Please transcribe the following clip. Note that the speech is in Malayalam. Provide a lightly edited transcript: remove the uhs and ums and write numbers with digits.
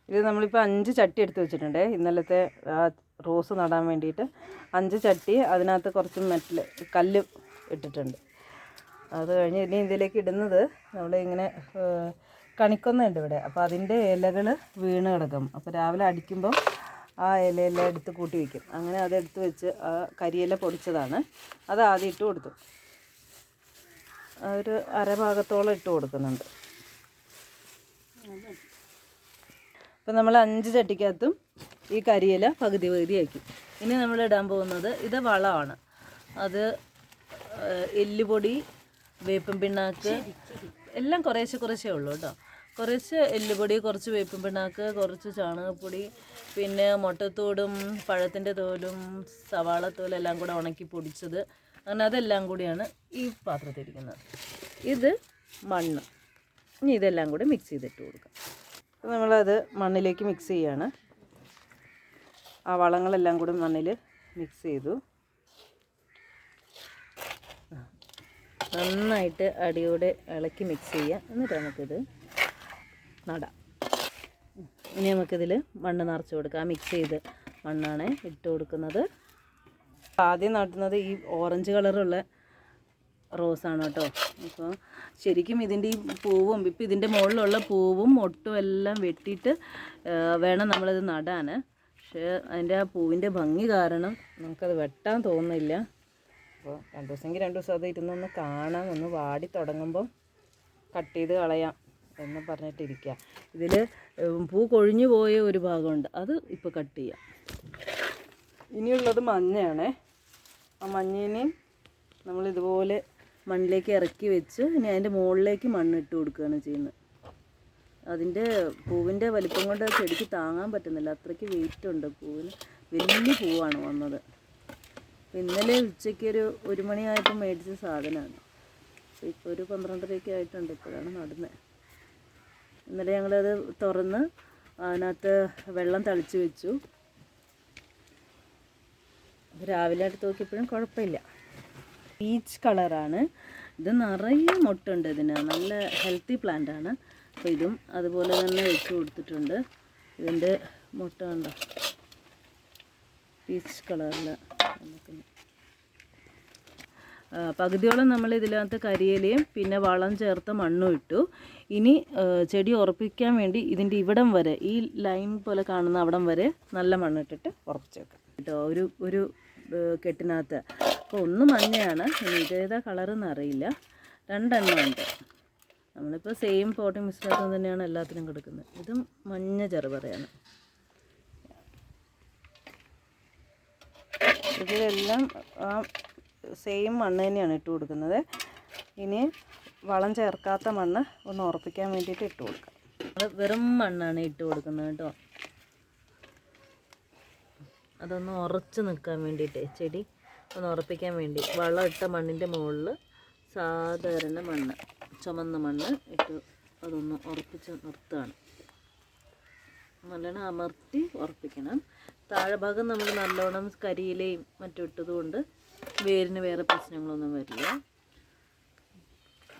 ഇത് നമ്മളിപ്പോൾ 5 ചട്ടി എടുത്ത് വെച്ചിട്ടുണ്ട്. ഇന്നലത്തെ റോസ് നടാൻ വേണ്ടിയിട്ട് 5 ചട്ടി, അതിനകത്ത് കുറച്ച് കല്ല് ഇട്ടിട്ടുണ്ട്. അത് കഴിഞ്ഞ് ഇനി ഇതിലേക്ക് ഇടുന്നത് നമ്മളിങ്ങനെ കണിക്കൊന്നുണ്ട് ഇവിടെ. അപ്പോൾ അതിൻ്റെ ഇലകൾ വീണ് കിടക്കും. അപ്പോൾ രാവിലെ അടിക്കുമ്പോൾ ആ ഇലയെല്ലാം എടുത്ത് കൂട്ടി വയ്ക്കും. അങ്ങനെ അതെടുത്ത് വെച്ച് ആ കരിയില പൊടിച്ചതാണ്, അത് ആദ്യം ഇട്ട് കൊടുത്തു. ഒരു അരഭാഗത്തോളം ഇട്ട് കൊടുക്കുന്നുണ്ട്. അപ്പം നമ്മൾ 5 ചട്ടിക്കകത്തും ഈ കരിയില പകുതി പകുതിയാക്കി. ഇനി നമ്മൾ ഇടാൻ പോകുന്നത് ഇത് വളമാണ്. അത് എല്ലുപൊടി, വേപ്പിൻ പിണ്ണാക്ക് എല്ലാം കുറേശ്ശേ ഉള്ളൂ കേട്ടോ. കുറച്ച് എല്ലുപൊടി, കുറച്ച് വേപ്പിൻ പിണ്ണാക്ക്, കുറച്ച് ചാണകപ്പൊടി, പിന്നെ മുട്ടത്തോടും പഴത്തിൻ്റെ തോലും സവാളത്തോലും എല്ലാം കൂടെ ഉണക്കി പൊടിച്ചത്, അങ്ങനെ അതെല്ലാം കൂടിയാണ് ഈ പാത്രത്തിലിരിക്കുന്നത്. ഇത് മണ്ണ്. ഇനി ഇതെല്ലാം കൂടി മിക്സ് ചെയ്തിട്ട് കൊടുക്കാം. നമ്മളത് മണ്ണിലേക്ക് മിക്സ് ചെയ്യാണ്. ആ വളങ്ങളെല്ലാം കൂടി മണ്ണിൽ മിക്സ് ചെയ്തു. നന്നായിട്ട് അടിയോടെ ഇളക്കി മിക്സ് ചെയ്യുക. എന്നിട്ട് നമുക്കിത് നടാം. ഇനി നമുക്കിതിൽ മണ്ണ് നിറച്ച് കൊടുക്കാം. മിക്സ് ചെയ്ത് മണ്ണാണ് ഇട്ട് കൊടുക്കുന്നത്. ആദ്യം നട്ടുന്നത് ഈ ഓറഞ്ച് കളറുള്ള റോസാണ് കേട്ടോ. അപ്പോൾ ശരിക്കും ഇതിൻ്റെ ഈ പൂവും ഇപ്പം ഇതിൻ്റെ മുകളിലുള്ള പൂവും മൊട്ടും എല്ലാം വെട്ടിയിട്ട് വേണം നമ്മളിത് നടാൻ. പക്ഷേ അതിൻ്റെ ആ പൂവിൻ്റെ ഭംഗി കാരണം നമുക്കത് വെട്ടാൻ തോന്നുന്നില്ല. അപ്പോൾ 2 ദിവസമെങ്കിൽ 2 ദിവസം അത് ഇരുന്നൊന്ന് കാണാം, ഒന്ന് വാടി തുടങ്ങുമ്പോൾ കട്ട് ചെയ്ത് കളയാം എന്ന് പറഞ്ഞിട്ടിരിക്കുക. ഇതിൽ പൂ കൊഴിഞ്ഞു പോയ ഒരു ഭാഗമുണ്ട്, അത് ഇപ്പോൾ കട്ട് ചെയ്യാം. ഇനിയുള്ളത് മഞ്ഞയാണേ. ആ മഞ്ഞേനെയും നമ്മളിതുപോലെ മണ്ണിലേക്ക് ഇറക്കി വെച്ച് ഇനി അതിൻ്റെ മുകളിലേക്ക് മണ്ണിട്ട് കൊടുക്കുകയാണ് ചെയ്യുന്നത്. അതിൻ്റെ പൂവിൻ്റെ വലിപ്പം കൊണ്ട് ചെടിക്ക് താങ്ങാൻ പറ്റുന്നില്ല, അത്രയ്ക്ക് വെയിറ്റ് ഉണ്ട് പൂവിന്. വലിയ പൂവാണ് വന്നത്. ഇന്നലെ ഉച്ചയ്ക്ക് ഒരു 1 മണിയായപ്പോൾ മേടിച്ച സാധനമാണ്. ഇപ്പോൾ ഒരു 12:30 ആയിട്ടുണ്ട്. ഇപ്പോഴാണ് നടുന്നത്. ഇന്നലെ ഞങ്ങളത് തുറന്ന് അതിനകത്ത് വെള്ളം തളിച്ച് വെച്ചു. രാവിലെ അടുത്ത് നോക്കിയപ്പോഴും കുഴപ്പമില്ല. പീച്ച് കളറാണ് ഇത്. നിറയെ മൊട്ടുണ്ട് ഇതിന്. നല്ല ഹെൽത്തി പ്ലാന്റാണ്. അപ്പോൾ ഇതും അതുപോലെ തന്നെ വെച്ച് കൊടുത്തിട്ടുണ്ട്. ഇതിൻ്റെ മുട്ട കണ്ടോ, പീച്ച് കളറിൽ. പകുതിയോളം നമ്മൾ ഇതിനകത്ത് കരിയിലയും പിന്നെ വളം ചേർത്ത മണ്ണും ഇട്ടു. ഇനി ചെടി ഉറപ്പിക്കാൻ വേണ്ടി ഇതിൻ്റെ ഇവിടം വരെ, ഈ ലൈൻ പോലെ കാണുന്ന അവിടം വരെ നല്ല മണ്ണിട്ടിട്ട് ഉറപ്പിച്ച് വെക്കാം കേട്ടോ, ഒരു കെട്ടിനകത്ത്. അപ്പോൾ ഒന്ന് മഞ്ഞയാണ്, ഇനി ഇതേതാ കളറെന്ന് അറിയില്ല. 2 എണ്ണം ഉണ്ട്. നമ്മളിപ്പോൾ സെയിം പോട്ടിംഗ് മിശ്രിതം തന്നെയാണ് എല്ലാത്തിനും കൊടുക്കുന്നത്. ഇതും മഞ്ഞ ചെറുപറയാണ്. ഇതിലെല്ലാം ആ സെയിം മണ്ണ് തന്നെയാണ് ഇട്ട് കൊടുക്കുന്നത്. ഇനി വളം ചേർക്കാത്ത മണ്ണ് ഒന്ന് ഉറപ്പിക്കാൻ വേണ്ടിയിട്ട് ഇട്ട് കൊടുക്കാം. അത് വെറും മണ്ണാണ് ഇട്ട് കൊടുക്കുന്നത് കേട്ടോ. അതൊന്ന് ഉറച്ച് നിൽക്കാൻ വേണ്ടിയിട്ട്, ചെടി ഒന്ന് ഉറപ്പിക്കാൻ വേണ്ടി വളം ഇട്ട മണ്ണിൻ്റെ മുകളിൽ സാധാരണ മണ്ണ്, ചുമന്ന മണ്ണ് ഇട്ട് അതൊന്ന് ഉറപ്പിച്ച് നിർത്തുകയാണ്. നല്ലോണം അമർത്തി ഉറപ്പിക്കണം. താഴെ ഭാഗം നമ്മൾ നല്ലോണം കരിയിലയും മറ്റും ഇട്ടതുകൊണ്ട് വേരിന് വേറെ പ്രശ്നങ്ങളൊന്നും വരില്ല.